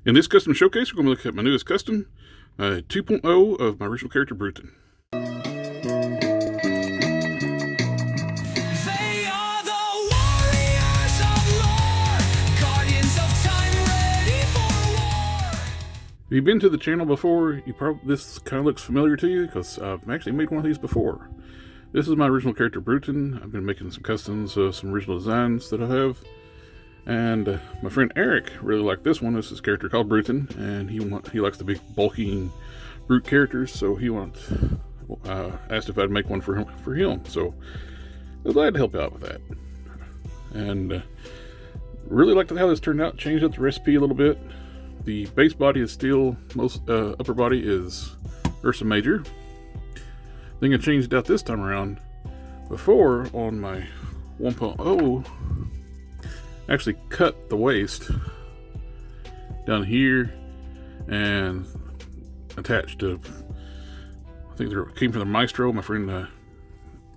In this custom showcase, we're going to look at my newest custom, 2.0 of my original character, Bruton. If you've been to the channel before, this kind of looks familiar to you because I've actually made one of these before. This is my original character, Bruton. I've been making some customs, some original designs that I have. And my friend Eric really liked this one. This is his character called Bruton, and he likes the big bulky brute characters, so he asked if I'd make one for him. So I was glad to help out with that. And really liked how this turned out. Changed up the recipe a little bit. The base body is steel. Most upper body is Ursa Major. Thing I changed out this time around. Before on my 1.0, actually cut the waist down here and attached to, I think they came from the Maestro. My friend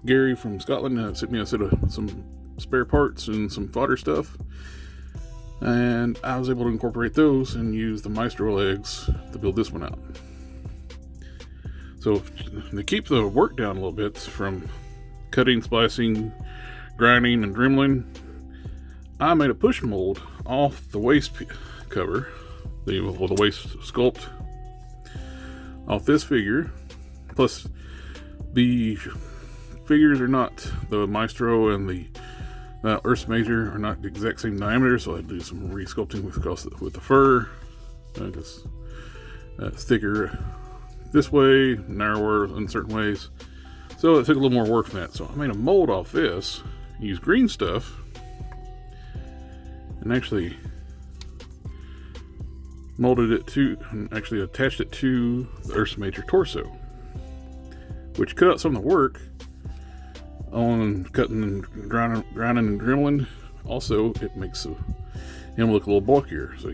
Gary from Scotland sent me a set of some spare parts and some fodder stuff, and I was able to incorporate those and use the Maestro legs to build this one out. So to keep the work down a little bit from cutting, splicing, grinding, and dremeling, I made a push mold off the waist cover, the waist sculpt, off this figure. Plus, the figures are not, the Maestro and the Ursa Major are not the exact same diameter, so I do some re-sculpting with the fur. Just thicker this way, narrower in certain ways. So it took a little more work from that. So I made a mold off this, used green stuff, and actually molded it to, and actually attached it to the Ursa Major torso, which cut out some of the work on cutting and grinding and dremeling. Also, it makes him look a little bulkier. So,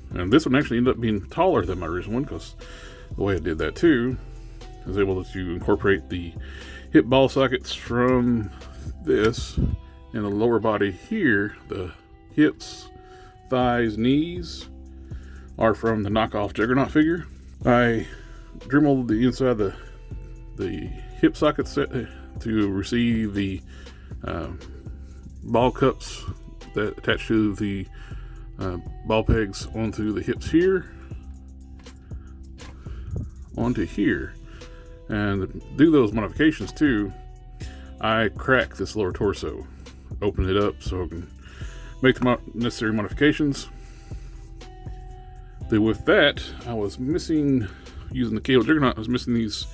and this one actually ended up being taller than my original one because the way I did that too, I was able to incorporate the hip ball sockets from this in the lower body here. The hips, thighs, knees are from the knockoff Juggernaut figure. I dremeled the inside the hip sockets to receive the ball cups that attach to the ball pegs onto the hips here, onto here. And to do those modifications too, I cracked this lower torso, opened it up so I can make the necessary modifications. With that, I was missing, using the KO Juggernaut, I was missing these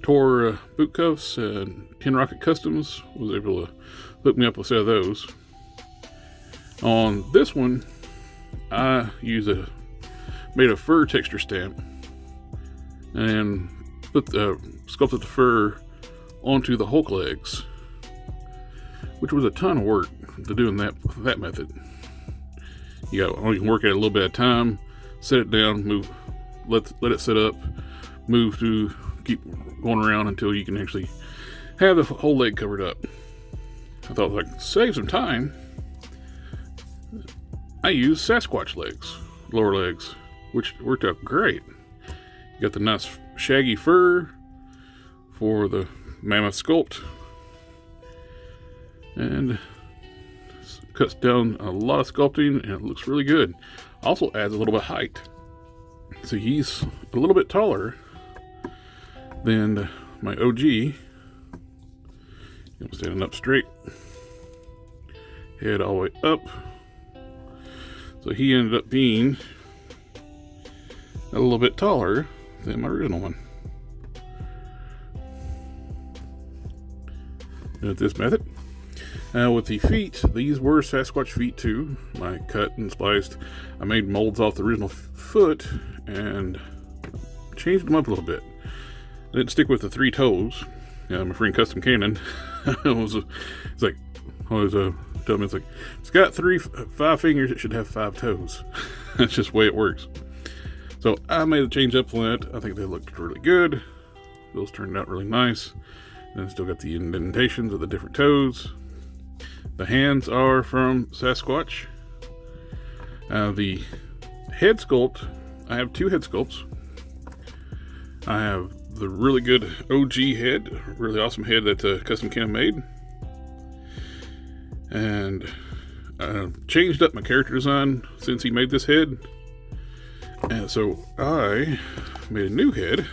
Tor boot cuffs, and 10 Rocket Customs was able to hook me up with a set of those. On this one, I made a fur texture stamp and sculpted the fur onto the Hulk legs, which was a ton of work to do in that method. You can work at it a little bit at a time, set it down, move, let it set up, move to keep going around until you can actually have the whole leg covered up. I thought, like, save some time, I used Sasquatch legs, lower legs, which worked out great. You got the nice shaggy fur for the mammoth sculpt, and cuts down a lot of sculpting, and it looks really good. Also adds a little bit of height. So he's a little bit taller than my OG. I'm standing up straight, head all the way up. So he ended up being a little bit taller than my original one. With this method. With the feet, these were Sasquatch feet too. I cut and spliced. I made molds off the original foot and changed them up a little bit. I didn't stick with the 3 toes. My friend CustomCannon told me, it's got 5 fingers, it should have 5 toes. That's just the way it works. So I made a change up on that. I think they looked really good. Those turned out really nice. And still got the indentations of the different toes. The hands are from Sasquatch. The head sculpt, I have two head sculpts. I have the really good OG head, really awesome head that CustomCannon made. And changed up my character design since he made this head. And so I made a new head.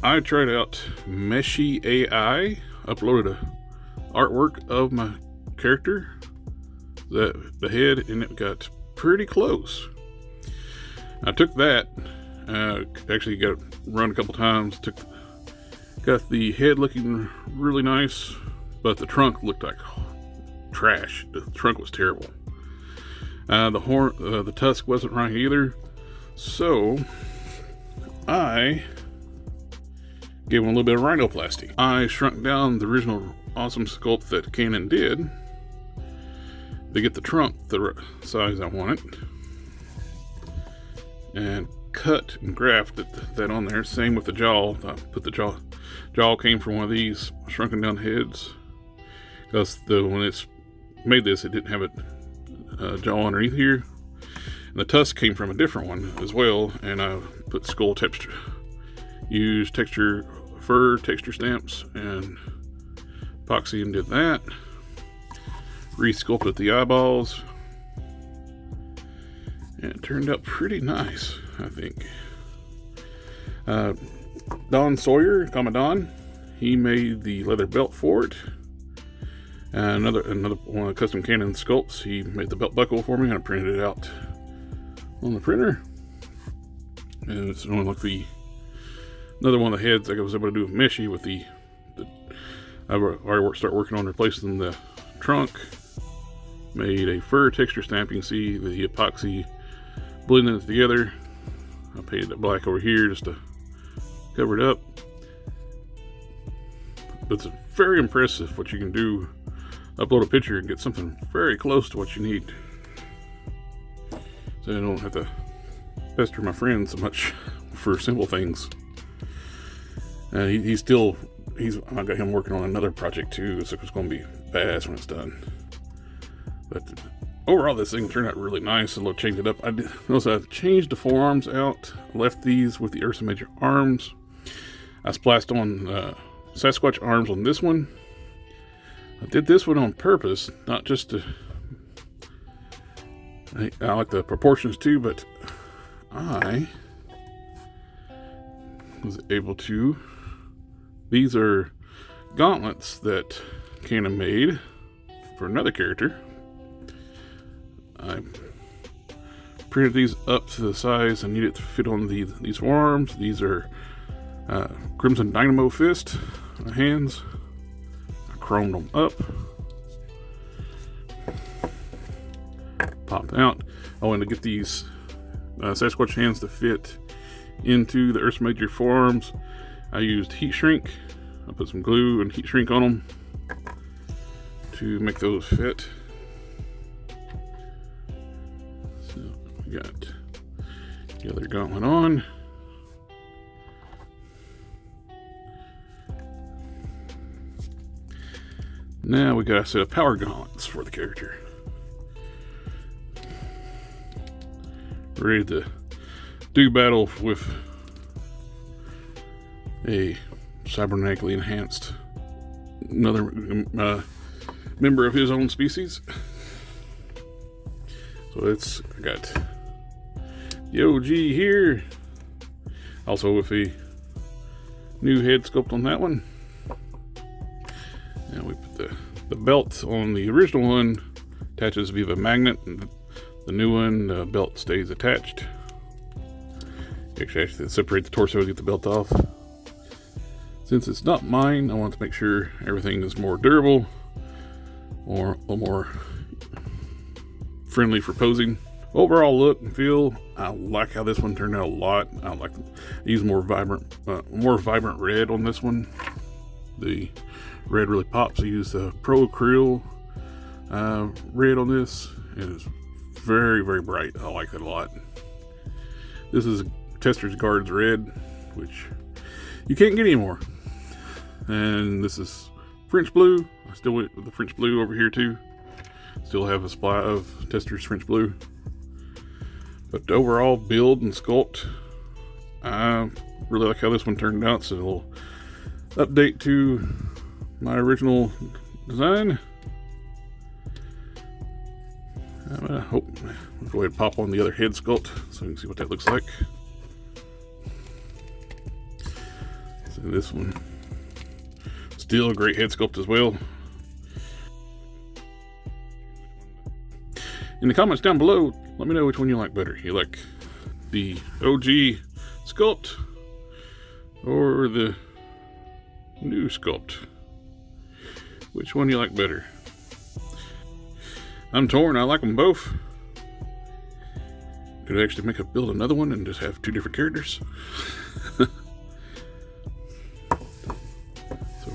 I tried out Meshy AI, uploaded a artwork of my character, the head, and it got pretty close. I took that, actually got it run a couple times, got the head looking really nice, but the trunk looked like trash. The trunk was terrible. The tusk wasn't right either. So I gave him a little bit of rhinoplasty. I shrunk down the original awesome sculpt that Canon did to get the trunk the size I wanted, and cut and grafted that on there. Same with the jaw. I put the jaw came from one of these shrunken down heads, because when it's made this, it didn't have a jaw underneath here. And the tusk came from a different one as well, and I put skull texture, used fur texture stamps and epoxy, and did that. Re-sculpted the eyeballs, and it turned out pretty nice, I think. Don Sawyer, Don, he made the leather belt for it. Another one of the CustomCannon sculpts, he made the belt buckle for me, and I printed it out on the printer. And it's only like another one of the heads I was able to do with Meshy with I've already started working on replacing the trunk. Made a fur texture stamp. You can see the epoxy blending it together. I painted it black over here just to cover it up. But it's very impressive what you can do. Upload a picture and get something very close to what you need, so I don't have to pester my friends so much for simple things. I got him working on another project too, so it's going to be fast when it's done. But overall, this thing turned out really nice. A little changed it up. I changed the forearms out. Left these with the Ursa Major arms. I splashed on Sasquatch arms on this one. I did this one on purpose, not just to. I like the proportions too, but I was able to. These are gauntlets that Canon made for another character. I printed these up to the size I needed to fit on these forearms. These are Crimson Dynamo Fist hands. I chromed them up, popped out. I wanted to get these Sasquatch hands to fit into the Ursa Major forearms. I used heat shrink. I put some glue and heat shrink on them to make those fit. So we got the other gauntlet on. Now we got a set of power gauntlets for the character. Ready to do battle with a cybernetically enhanced another member of his own species. So I got the OG here, also with a new head sculpt on that one. And we put the belt on the original one, attaches via a magnet, and the new one, the belt stays attached. Actually, I have to separate the torso to get the belt off. Since it's not mine, I want to make sure everything is more durable, or a little more friendly for posing. Overall look and feel, I like how this one turned out a lot. I use more vibrant red on this one. The red really pops. I use the Pro Acryl red on this. It is very, very bright. I like it a lot. This is Tester's Guards red, which you can't get anymore. And this is French blue. I still went with the French blue over here too. Still have a supply of Tester's French blue. But the overall build and sculpt, I really like how this one turned out. So a little update to my original design. I'm gonna go ahead and pop on the other head sculpt so you can see what that looks like. So this one, still a great head sculpt as well. In the comments down below, let me know which one you like better. You like the OG sculpt or the new sculpt? Which one you like better? I'm torn. I like them both. Could I actually build another one and just have two different characters? So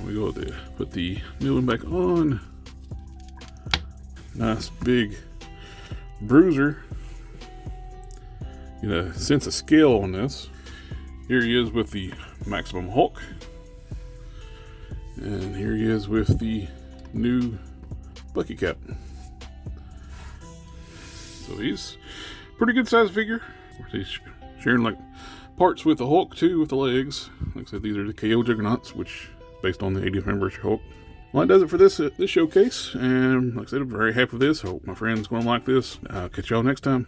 we go there, put the new one back on. Nice big bruiser. Get a sense of scale on this. Here he is with the Maximum Hulk. And here he is with the new Bucky Cap. So he's a pretty good size figure. He's sharing like parts with the Hulk too, with the legs. Like I said, these are the KO Juggernauts, which is based on the 80th anniversary Hulk. Well, that does it for this showcase. And like I said, I'm very happy with this. I hope my friend's going to like this. I'll catch y'all next time.